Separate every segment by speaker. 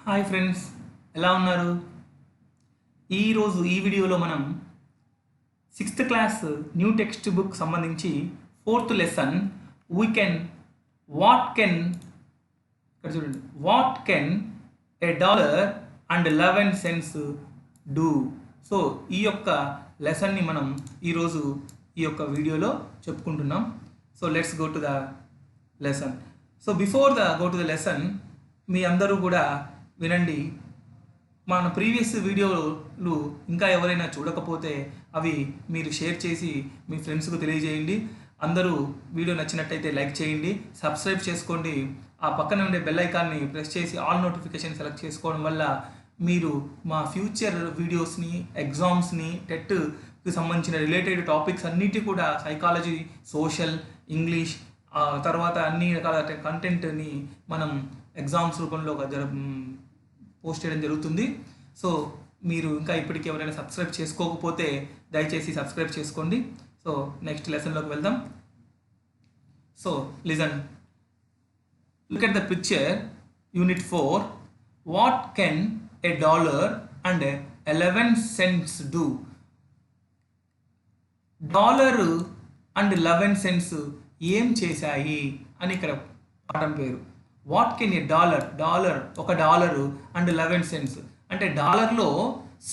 Speaker 1: Hi friends, ఎలా ఉన్నారు? ఈరోజు ఈ వీడియోలో మనం sixth class new text book సంబంధించి ఫోర్త్ లెసన్ వాట్ కెన్ ఇక్కడ చూడండి, వాట్ కెన్ $1.11 డూ. సో ఈ యొక్క లెసన్ని మనం ఈరోజు ఈ యొక్క వీడియోలో చెప్పుకుంటున్నాం. So let's go to the lesson. So before go to the lesson, మీ అందరూ కూడా వినండి. మన ప్రీవియస్ వీడియోలు ఇంకా ఎవరైనా చూడకపోతే అవి మీరు షేర్ చేసి మీ ఫ్రెండ్స్కు తెలియజేయండి. అందరూ వీడియో నచ్చినట్టయితే లైక్ చేయండి, సబ్స్క్రైబ్ చేసుకోండి. ఆ పక్కన ఉండే బెల్ ఐకాన్ని ప్రెస్ చేసి ఆల్ నోటిఫికేషన్ సెలెక్ట్ చేసుకోవడం వల్ల మీరు మా ఫ్యూచర్ వీడియోస్ని, ఎగ్జామ్స్ని, టెట్కి సంబంధించిన రిలేటెడ్ టాపిక్స్ అన్నిటి కూడా సైకాలజీ, సోషల్, ఇంగ్లీష్, తర్వాత అన్ని రకాల కంటెంట్ని మనం ఎగ్జామ్స్ రూపంలో పోస్ట్ చేయడం జరుగుతుంది. సో మీరు ఇంకా ఇప్పటికీ ఎవరైనా సబ్స్క్రైబ్ చేసుకోకపోతే దయచేసి సబ్స్క్రైబ్ చేసుకోండి. సో నెక్స్ట్ లెసన్లోకి వెళ్దాం. So listen, look at the picture, unit 4. What can $1.11 do? $1.11 ఏం చేశాయి అని ఇక్కడ పాఠం పేరు. వాట్ కెన్ $1 అండ్ 11 సెంట్స్ అంటే డాలర్లో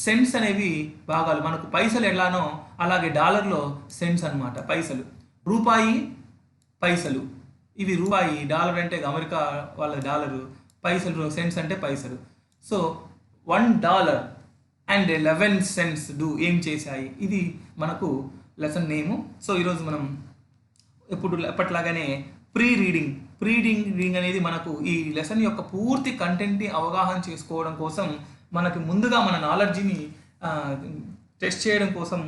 Speaker 1: సెంట్స్ అనేవి భాగాలు. మనకు పైసలు ఎలానో అలాగే డాలర్లో సెంట్స్ అనమాట. పైసలు, రూపాయి, పైసలు. ఇవి రూపాయి, డాలర్ అంటే అమెరికా వాళ్ళ డాలరు, పైసలు సెంట్స్ అంటే పైసలు. సో $1.11 డూ ఏం చేశాయి, ఇది మనకు లెసన్ నేము. సో ఈరోజు మనం ఎప్పట్లాగానే ప్రీ రీడింగ్ అనేది మనకు ఈ లెసన్ యొక్క పూర్తి కంటెంట్ని అవగాహన చేసుకోవడం కోసం, మనకి ముందుగా మన నాలెడ్జిని టెస్ట్ చేయడం కోసం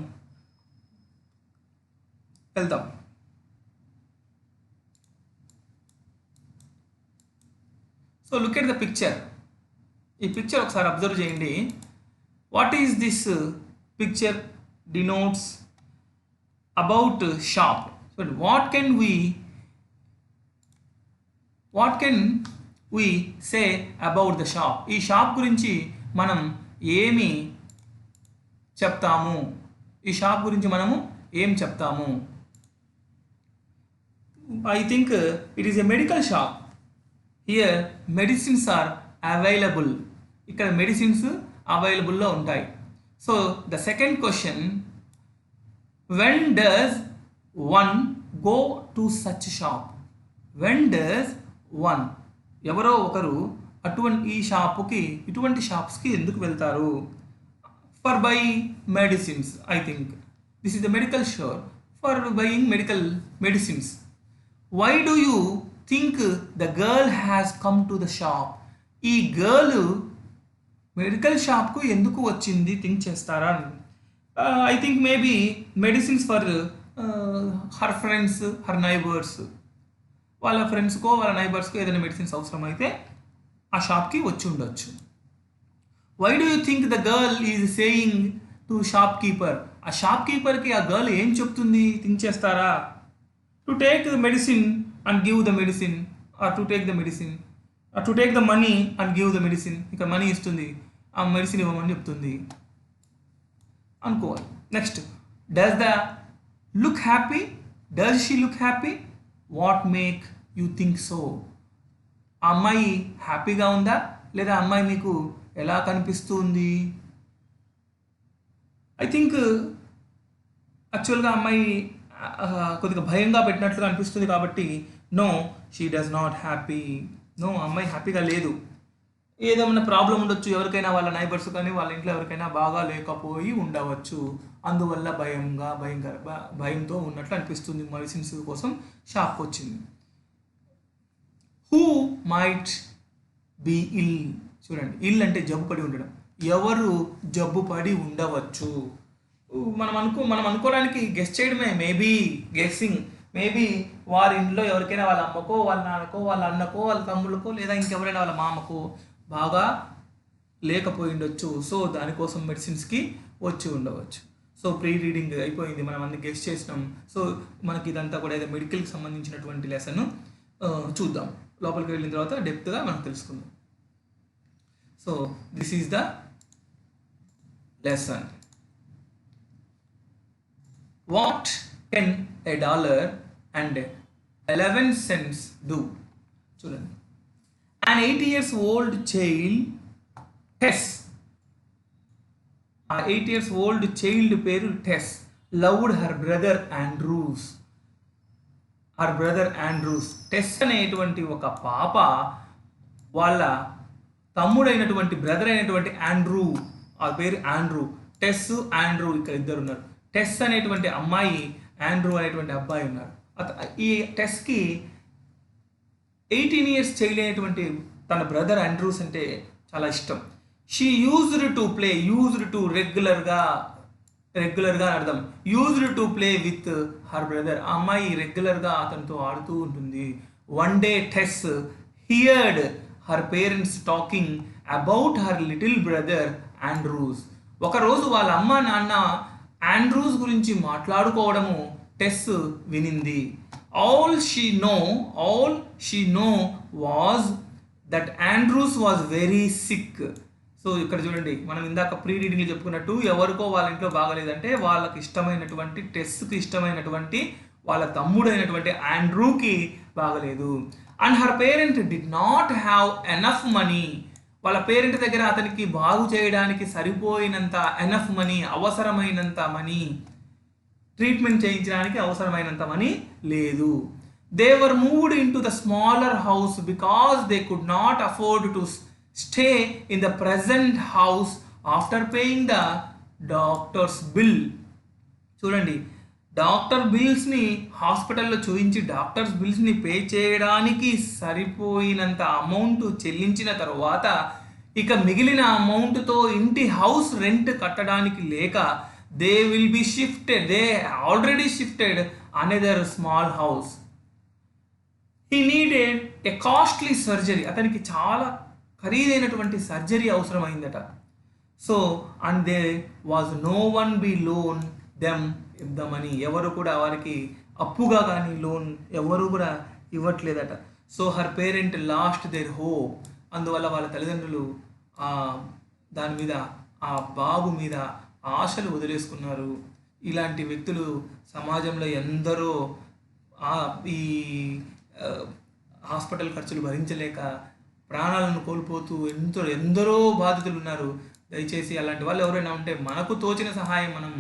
Speaker 1: వెళ్తాం. So look at the picture. ఈ పిక్చర్ ఒకసారి అబ్జర్వ్ చేయండి. What is this picture denotes? About shop. So what can we say about the shop? ఈ షాప్ గురించి మనం ఏమి చెప్తాము? ఈ షాప్ గురించి మనము ఏం చెప్తాము? I think it is a medical shop. Here medicines are available. ఇక్కడ మెడిసిన్స్ అవైలబుల్లో ఉంటాయి. So the second question, when does one go to such shop? when does one, ఎవరో ఒకరు ఇటువంటి షాప్స్కి ఎందుకు వెళ్తారు? For buying medicines. I think this is the medical store. For buying medicines. Why do you think the girl has come to the shop? ఈ girl medical షాప్కు ఎందుకు వచ్చింది థింక్ చేస్తారా? I think maybe medicines for her friends, her neighbours. వాళ్ళ ఫ్రెండ్స్కో వాళ్ళ నైబర్స్కో ఏదైనా medicines అవసరమైతే ఆ షాప్కి వచ్చి ఉండొచ్చు. Why do you think the girl is saying to shopkeeper? ఆ షాప్ కీపర్కి ఆ గర్ల్ ఏం చెప్తుంది థింక్ చేస్తారా? To take the medicine and give the medicine, or to take the medicine, or to take the money and give the medicine. ఇక్కడ money ఇస్తుంది, ఆ మెడిసిన్ ఇవ్వమని చెప్తుంది అనుకోవాలి. Next, does she look happy? What make you think so? ఆ అమ్మాయి హ్యాపీగా ఉందా, లేదా అమ్మాయి మీకు ఎలా కనిపిస్తుంది? ఐ థింక్ యాక్చువల్గా అమ్మాయి కొద్దిగా భయంగా పెట్టినట్లుగా అనిపిస్తుంది కాబట్టి no, she does not happy. No, అమ్మాయి హ్యాపీగా లేదు. ఏదైనా ప్రాబ్లం ఉండొచ్చు, ఎవరికైనా వాళ్ళ నైబర్స్ కానీ వాళ్ళ ఇంట్లో ఎవరికైనా బాగా లేకపోయి ఉండవచ్చు. అందువల్ల భయంతో ఉన్నట్లు అనిపిస్తుంది. మెడిసిన్స్ కోసం షాప్కి వచ్చింది. హూ మైట్ బీ ఇల్? చూడండి, ఇల్ అంటే జబ్బు పడి ఉండడం. ఎవరు జబ్బు పడి ఉండవచ్చు? మనం అనుకోవడానికి గెస్ చేయడమే. మేబీ వారి ఇంట్లో ఎవరికైనా వాళ్ళ అమ్మకో, వాళ్ళ నాన్నకో, వాళ్ళ అన్నకో, వాళ్ళ తమ్ముళ్ళకో, లేదా ఇంకెవరైనా వాళ్ళ మామకో బాగా లేకపోయి ఉండొచ్చు. సో దానికోసం మెడిసిన్స్కి వచ్చి ఉండవచ్చు. సో ప్రీ రీడింగ్ అయిపోయింది, మనం అన్ని గెస్ చేసినాం. సో మనకి ఇదంతా కూడా ఏదో మెడికల్కి సంబంధించినటువంటి లెసన్ చూద్దాం. లోపలికి వెళ్ళిన తర్వాత డెప్త్గా మనం తెలుసుకుందాం. So this is the lesson. What can $1.11 do? చూడండి. An 8 years old child Tess, ఆ 8 years old child పేరు Tess loved her brother Andrews. టెస్ అనేటువంటి ఒక పాప వాళ్ళ తమ్ముడైనటువంటి బ్రదర్ అయినటువంటి ఆండ్రూ, ఆ పేరు ఆండ్రూ. టెస్ ఆండ్రూ ఇక్కడ ఇద్దరు ఉన్నారు. టెస్ అనేటువంటి అమ్మాయి, ఆండ్రూ అనేటువంటి అబ్బాయి ఉన్నారు. ఈ టెస్కి 18 years చైల్డ్ అయినటువంటి తన బ్రదర్ ఆండ్రూస్ అంటే చాలా ఇష్టం. She used to play, used to రెగ్యులర్గా అర్థం, used to play with her brother. ఆ అమ్మాయి రెగ్యులర్గా అతనితో ఆడుతూ ఉంటుంది. One day Tess heard her parents talking about her little brother Andrews. ఒకరోజు వాళ్ళ అమ్మ నాన్న ఆండ్రూస్ గురించి మాట్లాడుకోవడము టెస్ వినింది. All she know was that Andrews was very sick. So ఇక్కడ చూడండి, మనం ఇందాక ప్రీ రీడింగ్లో చెప్పుకున్నట్టు ఎవరికో వాళ్ళ ఇంట్లో బాగలేదంటే వాళ్ళకి ఇష్టమైనటువంటి టెస్కి ఇష్టమైనటువంటి వాళ్ళ తమ్ముడైనటువంటి ఆండ్రూకి బాగలేదు. And her parent did not have enough money. వాళ్ళ పేరెంట్ దగ్గర అతనికి బాగు చేయడానికి సరిపోయినంత ఎనఫ్ మనీ, అవసరమైనంత మనీ, ట్రీట్మెంట్ చేయించడానికి అవసరమైనంత మనీ లేదు. They were moved in to the smaller house because they could not afford to stay in the present house after paying the doctors bill. చూడండి, డాక్టర్ బిల్స్ని హాస్పిటల్లో చూపించి డాక్టర్స్ బిల్స్ని పే చేయడానికి సరిపోయినంత amount చెల్లించిన తర్వాత ఇక మిగిలిన అమౌంట్తో ఇంటి హౌస్ రెంట్ కట్టడానికి లేక they already shifted another small house. He needed a costly surgery. అతనికి చాలా ఖరీదైనటువంటి సర్జరీ అవసరమైందట. So and they was no one be loan them the money. ఎవరు కూడా వారికి అప్పుగా కానీ లోన్ ఎవరు కూడా ఇవ్వట్లేదట. So her parent lost their hope. అందువల్ల వాళ్ళ తల్లిదండ్రులు దాని మీద, ఆ బాబు మీద ఆశలు వదిలేసుకున్నారు. ఇలాంటి వ్యక్తులు సమాజంలో ఎందరో ఈ హాస్పిటల్ ఖర్చులు భరించలేక ప్రాణాలను కోల్పోతూ ఎందరో బాధితులు ఉన్నారు. దయచేసి అలాంటి వాళ్ళు ఎవరైనా ఉంటే మనకు తోచిన సహాయం మనం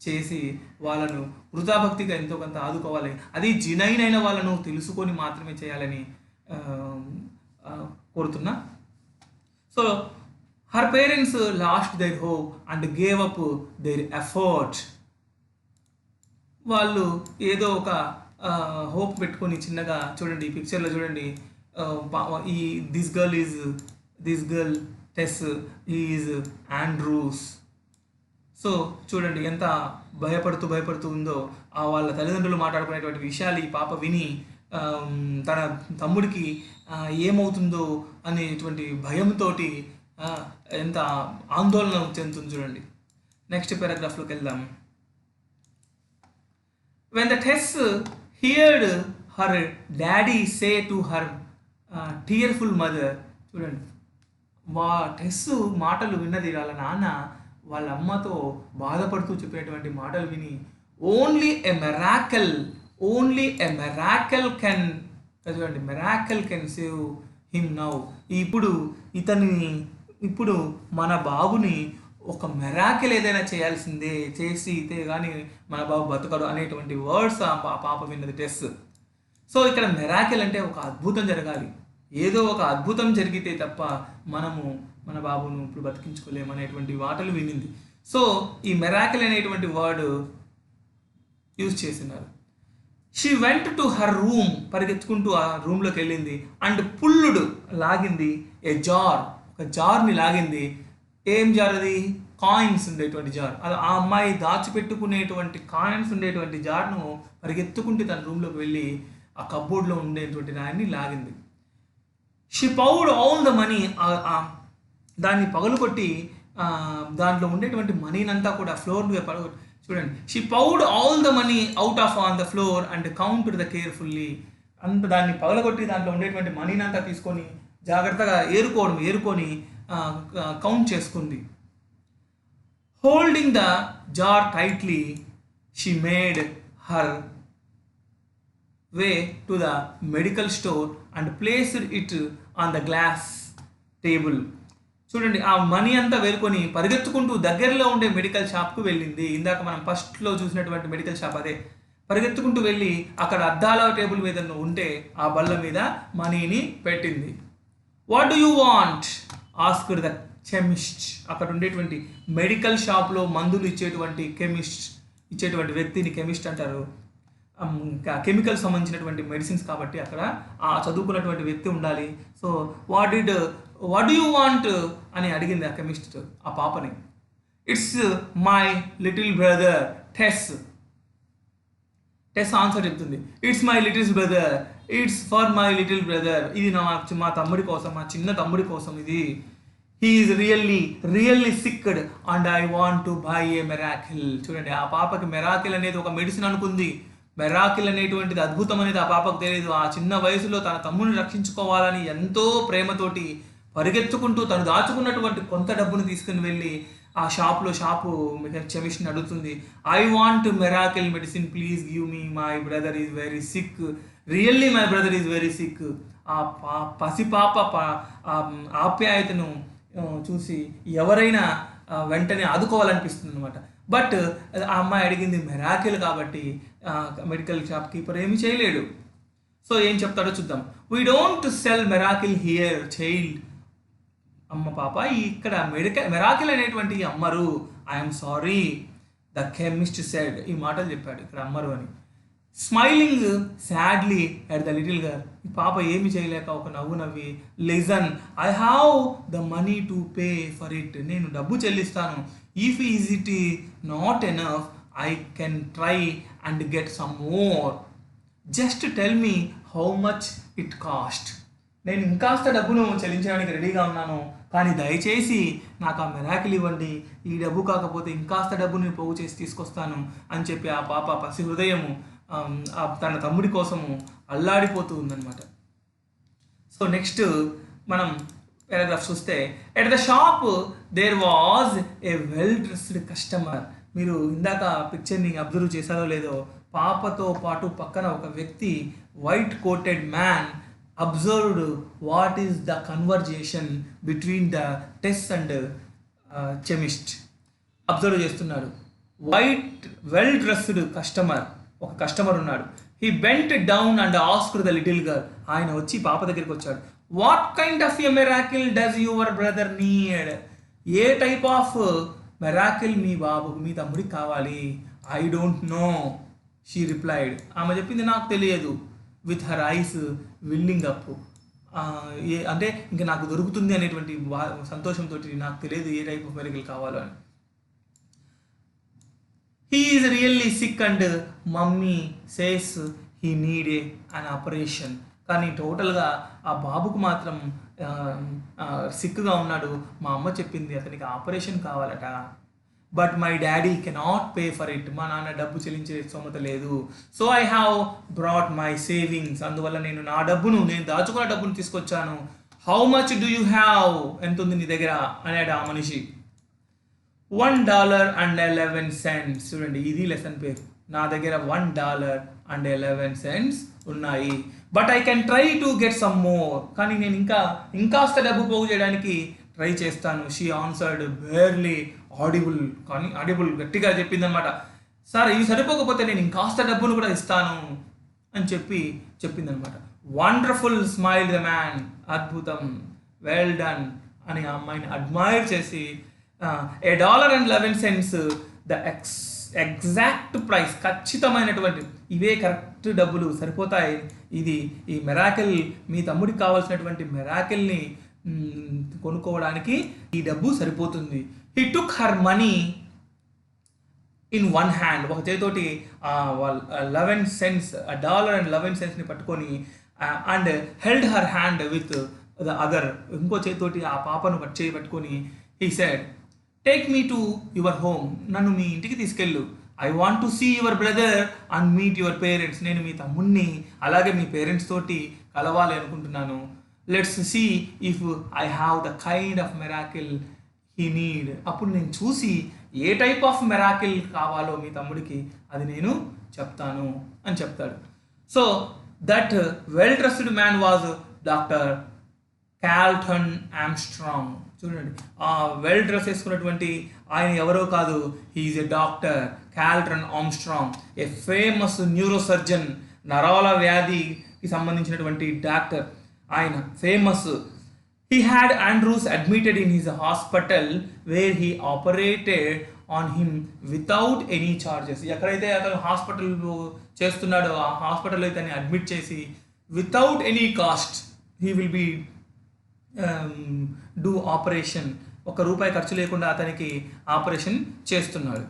Speaker 1: చేసి వాళ్ళను వృధాభక్తిగా ఎంతో కొంత ఆదుకోవాలి. అది జినైన్ వాళ్ళను తెలుసుకొని మాత్రమే చేయాలని కోరుతున్నా. So her parents last their hope and gave up their effort. వాళ్ళు ఏదో ఒక హోప్ పెట్టుకొని చిన్నగా, చూడండి ఈ పిక్చర్లో చూడండి, ఈ this girl Tess is Andrews. So చూడండి ఎంత భయపడుతూ ఉందో. వాళ్ళ తల్లిదండ్రులు మాట్లాడుకునేటువంటి విషయాలు ఈ పాప విని తన తమ్ముడికి ఏమవుతుందో అనేటువంటి భయంతో ఎంత ఆందోళన చెందుతుంది చూడండి. నెక్స్ట్ పారాగ్రాఫ్లోకి వెళ్దాం. When the Tess heard her daddy say to her tearful mother, చూడండి టెస్ మాటలు విన్నది వాళ్ళ నాన్న వాళ్ళ అమ్మతో బాధపడుతూ చెప్పినటువంటి మాటలు విని, only a miracle can save him now. ఇప్పుడు మన బాబుని ఒక మెరాకిల్ ఏదైనా చేసితే కానీ మన బాబు బతకడు అనేటువంటి వర్డ్స్ ఆ పాప విన్నది టెస్. సో ఇక్కడ మెరాకిల్ అంటే ఒక అద్భుతం జరగాలి, ఏదో ఒక అద్భుతం జరిగితే తప్ప మనము మన బాబును ఇప్పుడు బతికించుకోలేము అనేటువంటి మాటలు వినింది. సో ఈ మెరాకిల్ అనేటువంటి వర్డ్ యూజ్ చేసినారు. She went to her room, పరిగెత్తుకుంటూ ఆ రూమ్లోకి వెళ్ళింది. అండ్ పుల్లుడు లాగింది ఒక జార్ని లాగింది. ఏం జార్ అది? కాయిన్స్ ఉండేటువంటి జార్. అది ఆ అమ్మాయి దాచిపెట్టుకునేటువంటి కాయిన్స్ ఉండేటువంటి జార్ను పరిగెత్తుకుంటే తన రూమ్లోకి వెళ్ళి ఆ కబ్బోర్డ్లో ఉండేటువంటి దాన్ని లాగింది. She poured all the money, దాన్ని పగలుకొట్టి దాంట్లో ఉండేటువంటి మనీనంతా కూడా ఫ్లోర్ మీద చూడండి. She poured all the money out of on the floor and counted the carefully. దాన్ని పగలగొట్టి దాంట్లో ఉండేటువంటి మనీనంతా తీసుకొని జాగ్రత్తగా ఏరుకొని కౌంట్ చేసుకుంది. Holding the jar tightly she made her way to the medical store and placed it on the glass table. చూడండి, ఆ మనీ అంతా వేరుకొని పరిగెత్తుకుంటూ దగ్గరలో ఉండే మెడికల్ షాప్కు వెళ్ళింది. ఇందాక మనం ఫస్ట్లో చూసినటువంటి మెడికల్ షాప్ అదే. పరిగెత్తుకుంటూ వెళ్ళి అక్కడ అద్దాల టేబుల్ మీద ఉంటే ఆ బల్ల మీద మనీని పెట్టింది. What do you want asked the chemist. అక్కడ ఉండేటువంటి మెడికల్ షాప్లో మందులు ఇచ్చేటువంటి ఇచ్చేటువంటి వ్యక్తిని కెమిస్ట్ అంటారు. కెమికల్ సంబంధించినటువంటి మెడిసిన్స్ కాబట్టి అక్కడ ఆ చదువుకున్నటువంటి వ్యక్తి ఉండాలి. So what do you want అని అడిగింది ఆ కెమిస్ట్ ఆ పాపని. It's my little brother Tess answer చెప్తుంది. It's my little brother, it's for my little brother. ఇది మా తమ్ముడి కోసం, మా చిన్న తమ్ముడి కోసం ఇది. He is really sicked and I want to buy a miracle. చూడండి, ఆ పాపకి మెరాకిల్ అనేది ఒక మెడిసిన్ అనుకుంది. మెరాకిల్ అనేటువంటిది అద్భుతం అనేది ఆ పాపకు తెలియదు. ఆ చిన్న వయసులో తన తమ్ముడిని రక్షించుకోవాలని ఎంతో ప్రేమతోటి పరిగెత్తుకుంటూ తను దాచుకున్నటువంటి కొంత డబ్బును తీసుకుని వెళ్ళి ఆ షాపు కెమిస్ట్ని అడుగుతుంది. I want miracle medicine, please give me, my brother is very sick, really my brother is very sick. ఆ పసిపాప ఆప్యాయతను చూసి ఎవరైనా వెంటనే ఆదుకోవాలనిపిస్తుంది అనమాట. బట్ ఆ అమ్మాయి అడిగింది మెరాకిల్ కాబట్టి మెడికల్ షాప్ కీపర్ ఏమీ చేయలేడు. సో ఏం చెప్తాడో చూద్దాం. We don't sell miracle here child. అమ్మ పాప, ఇక్కడ మెరాకిల్ అనేటువంటి అమ్మరు. I'm sorry the chemist said. ఈ మాటలు చెప్పాడు ఇక్కడ అమ్మరు అని. Smiling sadly at the little girl. ఈ పాప ఏమి చేయలేక ఒక నవ్వు నవ్వి, listen, I have the money to pay for it. నేను డబ్బు చెల్లిస్తాను. If is it not enough I can try and get some more. Just tell me how much it cost. నేను ఇంకాస్త డబ్బును చెల్లించడానికి రెడీగా ఉన్నాను, కానీ దయచేసి నాకు ఆ మెరాకిల్ ఇవ్వండి. ఈ డబ్బు కాకపోతే ఇంకాస్త డబ్బుని పోగు చేసి తీసుకొస్తాను అని చెప్పి ఆ పాప పసి హృదయము తన తమ్ముడి కోసము అల్లాడిపోతూ ఉందన్నమాట. సో నెక్స్ట్ మనం పారాగ్రాఫ్ చూస్తే, at the shop there was a well dressed customer. మీరు ఇందాక పిక్చర్ని అబ్జర్వ్ చేశారో లేదో, పాపతో పాటు పక్కన ఒక వ్యక్తి, white coated man, observed what is the conversation between the Tess and chemist. Observe చేస్తున్నాడు. వైట్ వెల్ డ్రెస్డ్ కస్టమర్, ఒక కస్టమర్ ఉన్నాడు. He bent down and asked the little girl. ఆయన వచ్చి పాప దగ్గరికి వచ్చాడు. What kind of a miracle does your brother need. ఏ type of miracle మీ బాబుకు, మీ తమ్ముడికి కావాలి? I don't know, she replied. ఆమె చెప్పింది నాకు తెలియదు. With her eyes willing up. అంటే ఇంకా నాకు దొరుకుతుంది అనేటువంటి సంతోషంతో నాకు తెలియదు ఏ టైప్ ఆఫ్ మెరాకిల్ కావాలో అని. He is really sick and mummy says he need an operation. కానీ టోటల్గా ఆ బాబుకు మాత్రం సిక్గా ఉన్నాడు. మా అమ్మ చెప్పింది అతనికి ఆపరేషన్ కావాలట. But my daddy cannot pay for it. మా నాన్న డబ్బు చెల్లించే స్తోమత లేదు. So I have brought my savings. అందువల్ల నేను నా డబ్బును, నేను దాచుకున్న డబ్బును తీసుకొచ్చాను. How much do you have? ఎంత ఉంది నీ దగ్గర అన్నాడు ఆ మనిషి. $1.11. చూడండి, ఇది లెసన్ పేరు. నా దగ్గర $1.11 ఉన్నాయి. But I can try to get some more. కానీ నేను ఇంకాస్త డబ్బు పోగు చేయడానికి ట్రై చేస్తాను. She answered barely audible. కానీ ఆడిబుల్ గట్టిగా చెప్పిందనమాట. సార్ ఇవి సరిపోకపోతే నేను ఇంకాస్త డబ్బును కూడా ఇస్తాను అని చెప్పిందనమాట. Wonderful smile the man. అద్భుతం, వెల్ డన్ అని ఆ అమ్మాయిని అడ్మైర్ చేసి, $1.11 ద ఎగ్జాక్ట్ ప్రైస్, ఖచ్చితమైనటువంటి, ఇవే కరెక్ట్ డబ్బులు సరిపోతాయి. ఈ మెరాకిల్, మీ తమ్ముడికి కావాల్సినటువంటి మెరాకిల్ని కొనుక్కోవడానికి ఈ డబ్బు సరిపోతుంది. He took her money in one hand. ఒక చేతితోటి $1.11 పట్టుకొని, and held her hand with the other. ఇంకో చేతితోటి ఆ పాపను పట్టుకొని, he said, take me to your home. నన్ను మీ ఇంటికి తీసుకెళ్ళు. I want to see your brother and meet your parents. నేను మీ తమ్ముడిని అలాగే మీ పేరెంట్స్ తోటి కలవాలి అనుకుంటున్నాను. Let's see if I have the kind of miracle he need. అప్పుడు నేను చూసి ఏ టైప్ ఆఫ్ మెరాకిల్ కావాలో మీ తమ్ముడికి అది నేను చెప్తాను అని చెప్తాడు. So that well trusted man was doctor Carlton Armstrong. చూడండి, ఆ వెల్ డ్రెస్ వేసుకున్నటువంటి ఆయన ఎవరో కాదు, he is a doctor Carlton Armstrong, a famous neurosurgeon, నరాల వ్యాధికి సంబంధించినటువంటి డాక్టర్ ఆయన, famous. He had Andrews admitted in his hospital where he operated on him without any charges. ఎక్కడైతే అతను హాస్పిటల్ చేస్తున్నాడో ఆ హాస్పిటల్లో ఇతన్ని అడ్మిట్ చేసి without any cost he will be do operation. ₹1 ఖర్చు లేకుండా అతనికి ఆపరేషన్ చేస్తున్నాడు.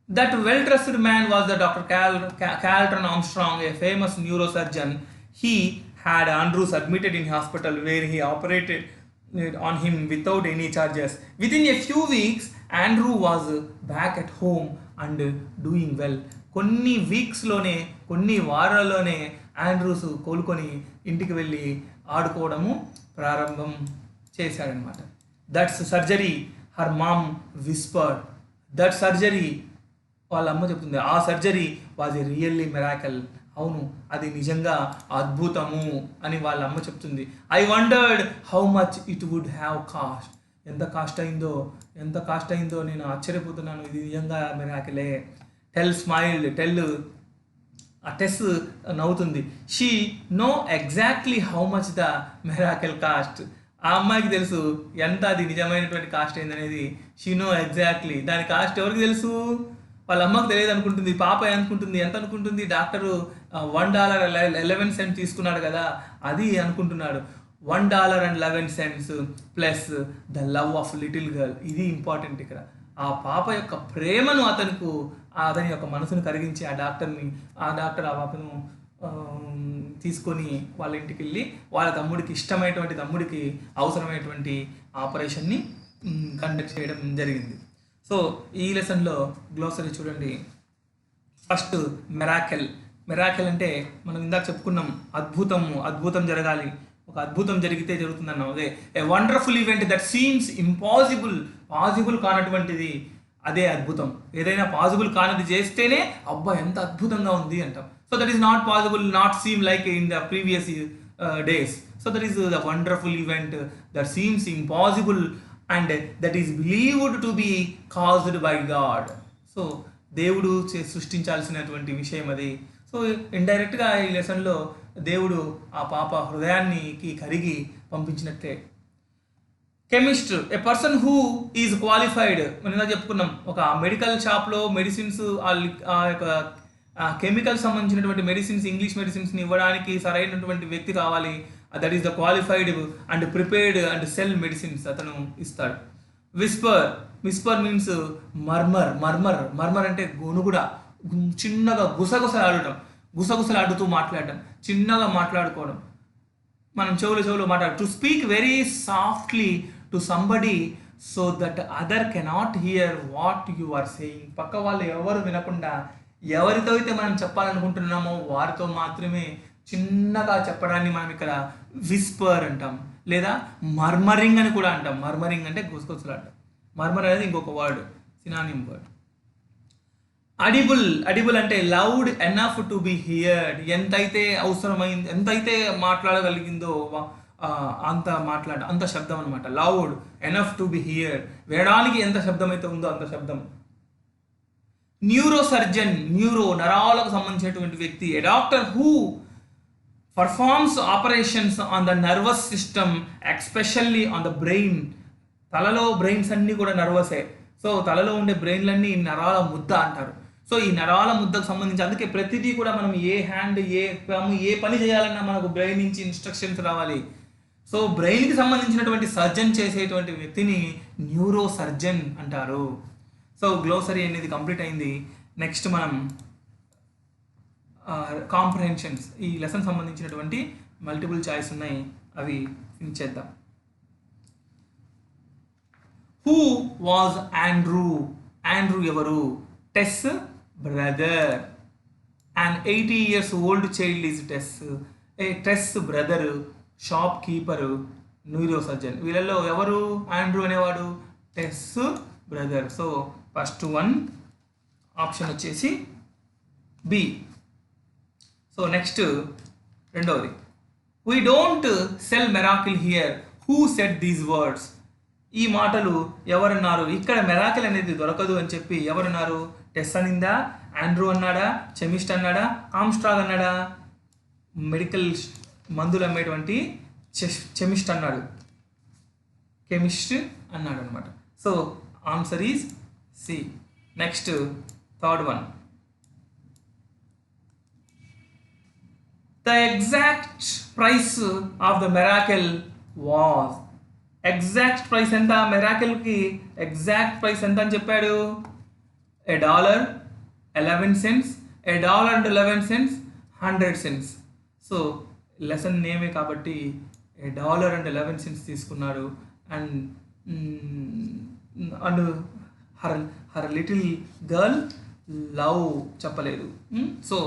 Speaker 1: That well-dressed man was the Dr. Carlton Armstrong, a famous neurosurgeon. He had Andrews admitted in hospital where he operated on him without any charges. Within a few weeks, Andrew was back at home and doing well. కొన్ని వీక్స్లోనే, కొన్ని వారాల్లోనే Andrews కోలుకొని ఇంటికి వెళ్ళి ఆడుకోవడము ప్రారంభం చేశాడనమాట. That's surgery her mom whispered. That surgery, వాళ్ళ అమ్మ చెప్తుంది, ఆ surgery was a really miracle. అవును, అది నిజంగా అద్భుతము అని వాళ్ళ అమ్మ చెప్తుంది. I wondered how much it would have cost. ఎంత కాస్ట్ అయిందో నేను ఆశ్చర్యపోతున్నాను. ఇది నిజంగా మెరాకలే. టెస్ నవ్వుతుంది. She know exactly how much the miracle cost. ఆ అమ్మాయికి తెలుసు ఎంత అది నిజమైనటువంటి కాస్ట్ అయిందనేది. షీ నో ఎగ్జాక్ట్లీ, దాని కాస్ట్ ఎవరికి తెలుసు? వాళ్ళ అమ్మకు తెలియదు అనుకుంటుంది. పాప అనుకుంటుంది, ఎంత అనుకుంటుంది? డాక్టరు $1.11 తీసుకున్నాడు కదా, అది అనుకుంటున్నాడు. $1.11 plus the love of little girl. ఇది ఇంపార్టెంట్ ఇక్కడ. ఆ పాప యొక్క ప్రేమను అతని యొక్క మనసును కరిగించి ఆ డాక్టర్ ఆ పాపను తీసుకొని వాళ్ళ ఇంటికి వెళ్ళి వాళ్ళ తమ్ముడికి, ఇష్టమైనటువంటి తమ్ముడికి అవసరమైనటువంటి ఆపరేషన్ని కండక్ట్ చేయడం జరిగింది. సో ఈ లెసన్లో గ్లోసరీ చూడండి. ఫస్ట్ మెరాకెల్ అంటే మనం ఇందాక చెప్పుకున్నాం, అద్భుతం జరగాలి, ఒక అద్భుతం జరిగితే జరుగుతుందన్నాం. అదే a wonderful event that seems possible కానటువంటిది, అదే అద్భుతం. ఏదైనా పాసిబుల్ కానిది చేస్తేనే అబ్బా ఎంత అద్భుతంగా ఉంది అంటాం. So that is not possible, not seem like in the previous days. So that is the wonderful event that seems impossible and that is believed to be caused by God. So దేవుడు సృష్టించాల్సినటువంటి విషయం అది. So ఇండైరెక్ట్గా ఈ లెసన్లో దేవుడు ఆ పాప హృదయానికి కరిగి పంపించినట్లే. Chemist, a person who is qualified. మనం చెప్పుకున్నాం, ఒక మెడికల్ షాప్లో మెడిసిన్స్, ఆ యొక్క కెమికల్ సంబంధించినటువంటి మెడిసిన్స్, ఇంగ్లీష్ మెడిసిన్స్ని ఇవ్వడానికి సరైనటువంటి వ్యక్తి కావాలి. That is the qualified and prepared and cell medicines అతను ఇస్తాడు. విస్పర్ మీన్స్ మర్మర్ అంటే గొనుగుడ, చిన్నగా గుసగుసలాడుతూ మాట్లాడటం, చిన్నగా మాట్లాడుకోవడం, మనం చెవులో మాట్లాడు. To speak very softly to somebody so that other cannot hear what you are saying. పక్క వాళ్ళు ఎవరు వినకుండా, ఎవరితో అయితే మనం చెప్పాలనుకుంటున్నామో వారితో మాత్రమే చిన్నగా చెప్పడాన్ని మనం ఇక్కడ విస్పర్ అంటాం, లేదా మర్మరింగ్ అని కూడా అంటాం. మర్మరింగ్ అంటే గుసగుసలాడటం. మర్మర్ అనేది ఇంకొక వర్డ్, సినానిమ్ వర్డ్. అడిబుల్ అంటే loud enough to be heard. ఎంతైతే అవసరమైంది, ఎంతైతే మాట్లాడగలిగిందో అంత శబ్దం అనమాట. Loud enough to be heard, వినడానికి ఎంత శబ్దం అయితే ఉందో అంత శబ్దం. న్యూరోసర్జన్, నరాలకు సంబంధించినటువంటి వ్యక్తి. A doctor who performs operations on the nervous system, especially on the brain. తలలో బ్రెయిన్స్ అన్నీ కూడా నర్వసే. సో తలలో ఉండే బ్రెయిన్లన్నీ నరాల ముద్ద అంటారు. సో ఈ నరాల ముద్దకు సంబంధించి అందుకే ప్రతిదీ కూడా మనం ఏ పని చేయాలన్నా మనకు బ్రెయిన్ నుంచి ఇన్స్ట్రక్షన్స్ రావాలి. సో బ్రెయిన్కి సంబంధించినటువంటి సర్జన్ చేసేటువంటి వ్యక్తిని న్యూరో సర్జన్ అంటారు. సో గ్లోసరీ అనేది కంప్లీట్ అయింది. నెక్స్ట్ మనం కాంప్రహెన్షన్స్, ఈ లెసన్ సంబంధించినటువంటి మల్టిపుల్ చాయిస్ ఉన్నాయి, అవి ఫినిష్ చేద్దాం. హూ వాజ్ ఆండ్రూ ఎవరు? Tess brother. And 80 years old child is Tess. Tess brother shopkeeper neuro surgeon. వీళ్ళల్లో ఎవరు ఆండ్రూ అనేవాడు? Tess brother. So first one option వచ్చేసి బి. సో నెక్స్ట్ రెండవది, we don't sell miracle here, who said these words. ఈ మాటలు ఎవరన్నారు? ఇక్కడ miracle అనేది దొరకదు అని చెప్పి ఎవరన్నారు? టెస్ అనిందా, ఆండ్రూ అన్నాడా, కెమిస్ట్ అన్నాడా, ఆమ్స్ట్రాంగ్ అన్నాడా? మెడికల్ మందులు అమ్మేటువంటి కెమిస్ట్ అన్నాడు, కెమిస్ట్ అన్నాడు అనమాట. So answer is C. Next third one, the exact price of the miracle was. Exact price ఎంత? మెరాకిల్కి ఎగ్జాక్ట్ ప్రైస్ ఎంత అని చెప్పాడు? $1.11, $1.11, 100 cents. సో లెసన్ నేమే కాబట్టి $1.11 తీసుకున్నాడు. And and her little girl love చెప్పలేదు. So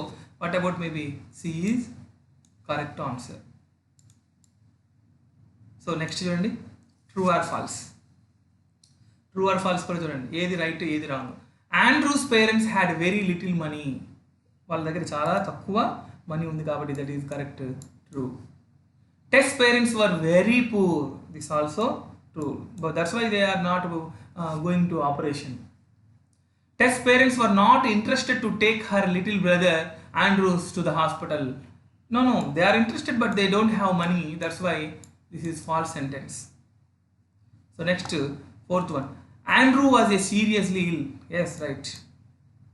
Speaker 1: what about maybe C is correct answer. So next చూడండి, true or false. True or false కూడా చూడండి, ఏది రైట్ ఏది wrong. Andrew's parents had very little money. వాళ్ళ దగ్గర చాలా తక్కువ మనీ ఉంది కాబట్టి that is correct, true. Tess parents were very poor. This also true, but that's why they are not going to operation. Tess parents were not interested to take her little brother Andrews to the hospital. No, they are interested but they don't have money. That's why this is false sentence. So next, fourth one, Andrew was a seriously ill. Yes, right,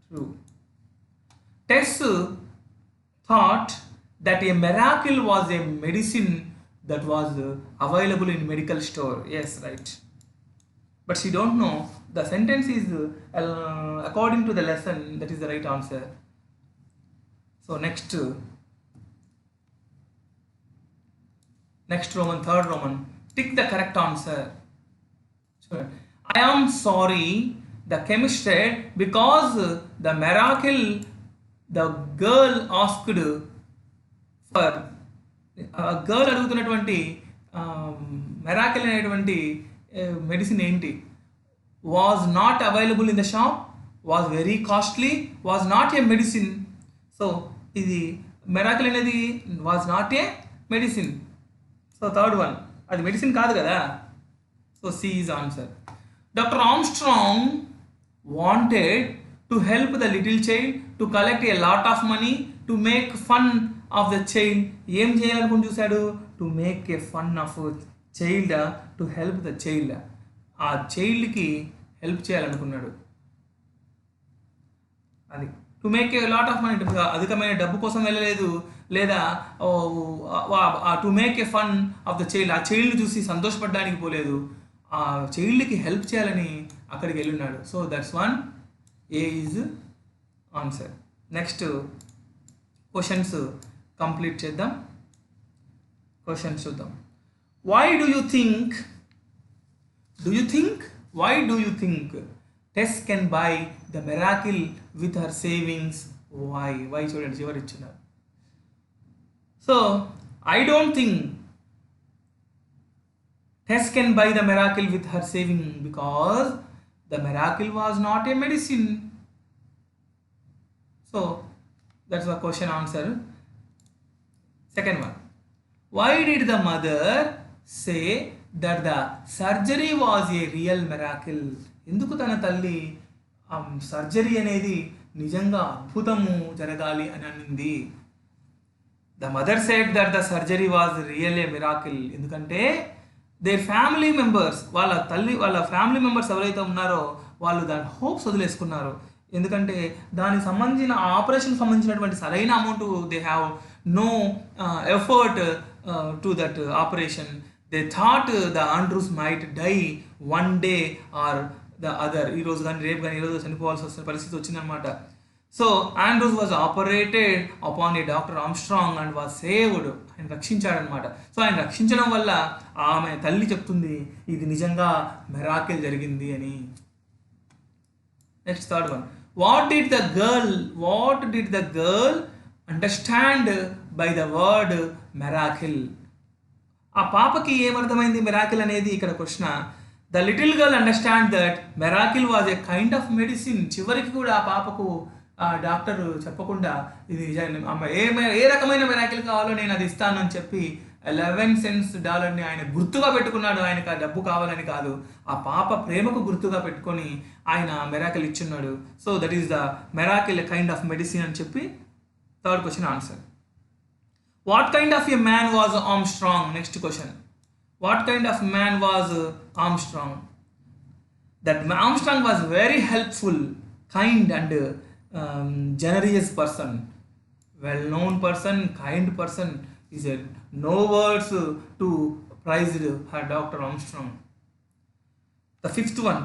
Speaker 1: true. Tess thought that a miracle was a medicine that was available in medical store. Yes, right, but she don't know. The sentence is according to the lesson, that is the right answer. So next Roman, third Roman, tick the correct answer. Sure. I am sorry, the chemist said, because the miracle the girl asked for. A girl అడుగుతున్నటువంటి miracle అనేటువంటి medicine ఏంటి? was not available in the shop, was very costly, was not a medicine. So ఇది miracle అనేది was not a medicine. So third one, అది medicine కాదు కదా. So C is answer. Doctor Armstrong wanted to help the little child to collect a lot of money to make fun of the child. ఏం చేయాలనుకుని చూశాడు? To make a fun of child, to help the child. ఆ చైల్డ్కి help చేయాలనుకున్నాడు. అది to make a lot of money, అధికమైన డబ్బు కోసం వెళ్ళలేదు, లేదా to make a fun of the child, ఆ చైల్డ్ చూసి సంతోషపడడానికి పోలేదు, ఆ చైల్డ్కి హెల్ప్ చేయాలని అక్కడికి వెళ్ళున్నాడు. So that's one, A is answer. Next questions complete చేద్దాం. క్వశ్చన్స్ చూద్దాం. Why do you think Tess can buy the miracle with her savings? Why చూడండి, చివరి ఇచ్చినారు. So I don't think Tess can buy the miracle with her saving because the miracle was not a medicine. So that's the question answer. Second one, why did the mother say that the surgery was a real miracle? ఎందుకు తన తల్లి surgery అనేది నిజంగా అద్భుతము జరగాలి అని అనింది? The mother said that the surgery was real a miracle. ఎందుకంటే దేర్ ఫ్యామిలీ మెంబర్స్, వాళ్ళ ఫ్యామిలీ మెంబర్స్ ఎవరైతే ఉన్నారో వాళ్ళు దాని హోప్స్ వదిలేసుకున్నారు. ఎందుకంటే దానికి సంబంధించిన ఆపరేషన్ సంబంధించినటువంటి సరైన amount they have no effort to that operation. They thought the Andrews might die one day or the other. ఈరోజు కానీ రేపు కానీ ఈరోజు చనిపోవాల్సి వస్తున్న పరిస్థితి వచ్చిందనమాట. So Andrews was operated upon a doctor Armstrong and was saved. ఆయన రక్షించాడనమాట. సో ఆయన రక్షించడం వల్ల ఆమె తల్లి చెప్తుంది ఇది నిజంగా మెరాకిల్ జరిగింది అని. Next third one, what did the girl understand by the word miracle? ఆ పాపకి ఏమర్థమైంది మిరాకిల్ అనేది ఇక్కడ question. The little girl understand that miracle was a kind of medicine. చివరికి కూడా ఆ పాపకు ఆ డాక్టర్ చెప్పకుండా ఇది ఏ రకమైన మెరాకిల్ కావాలో నేను అది ఇస్తాను అని చెప్పి $11 ఆయన గుర్తుగా పెట్టుకున్నాడు. ఆయనకు ఆ డబ్బు కావాలని కాదు, ఆ పాప ప్రేమకు గుర్తుగా పెట్టుకొని ఆయన మెరాకిల్ ఇచ్చున్నాడు. So that is the miracle kind of medicine అని చెప్పి third question answer. What kind of a man was Armstrong? Next question. What kind of man was Armstrong? That Armstrong was very helpful, kind and generous person, well-known person, kind person. He said no words to praise her Dr. Armstrong. The fifth one.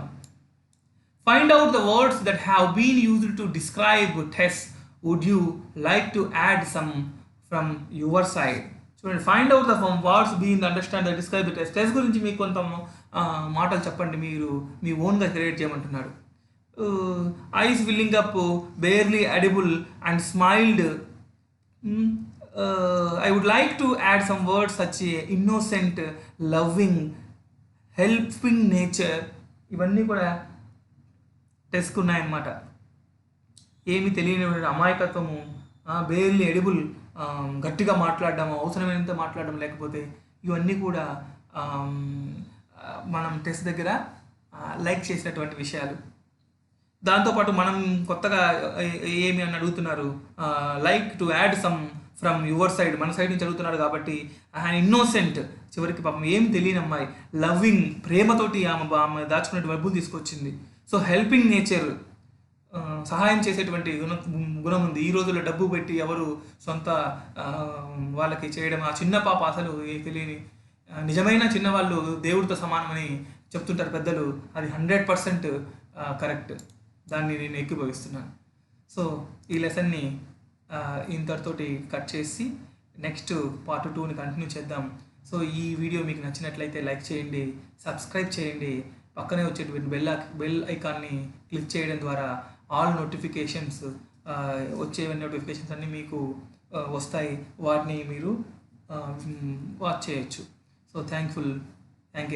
Speaker 1: Find out the words that have been used to describe Tess. Would you like to add some from your side? చూడండి, find out the words being understand the describe the test. Test గురించి మీకు కొంత మాటలు చెప్పండి, మీరు మీ ఓన్గా create చేయమంటున్నాడు. Eyes filling up, barely audible, and smiled. I would like to add some words such as innocent, loving, helping nature. ఇవన్నీ కూడా టెస్ట్కి ఉన్నాయన్నమాట. ఏమి తెలియని అమాయకత్వము, బేర్లీ ఎడిబుల్, గట్టిగా మాట్లాడడం, అవసరమైనంత మాట్లాడడం, లేకపోతే ఇవన్నీ కూడా మనం టెస్ట్ దగ్గర లైక్ చేసినటువంటి విషయాలు. దాంతోపాటు మనం కొత్తగా ఏమి అని అడుగుతున్నారు, like to add sum from your side, మన సైడ్ నుంచి అడుగుతున్నారు కాబట్టి ఇన్నోసెంట్, చివరికి పాపం ఏం తెలియని అమ్మాయి, లవ్వింగ్, ప్రేమతోటి ఆమె దాచుకునే డబ్బులు తీసుకొచ్చింది. సో హెల్పింగ్ నేచర్, సహాయం చేసేటువంటి గుణం ఉంది. ఈ రోజుల్లో డబ్బు పెట్టి ఎవరు సొంత వాళ్ళకి చేయడం, ఆ చిన్న పాప అసలు తెలియని నిజమైన చిన్నవాళ్ళు దేవుడితో సమానమని చెప్తుంటారు పెద్దలు, అది 100% కరెక్ట్. దాన్ని నేను ఏకీభవిస్తున్నాను. సో ఈ లెసన్ని ఇంతటితోటి కట్ చేసి నెక్స్ట్ పార్ట్ 2ని కంటిన్యూ చేద్దాం. సో ఈ వీడియో మీకు నచ్చినట్లయితే లైక్ చేయండి, సబ్స్క్రైబ్ చేయండి, పక్కనే వచ్చేటువంటి బెల్ ఐకాన్ని క్లిక్ చేయడం ద్వారా ఆల్ నోటిఫికేషన్స్, వచ్చే నోటిఫికేషన్స్ అన్నీ మీకు వస్తాయి, వాటిని మీరు వాచ్ చేయొచ్చు. So thank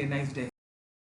Speaker 1: you, nice day.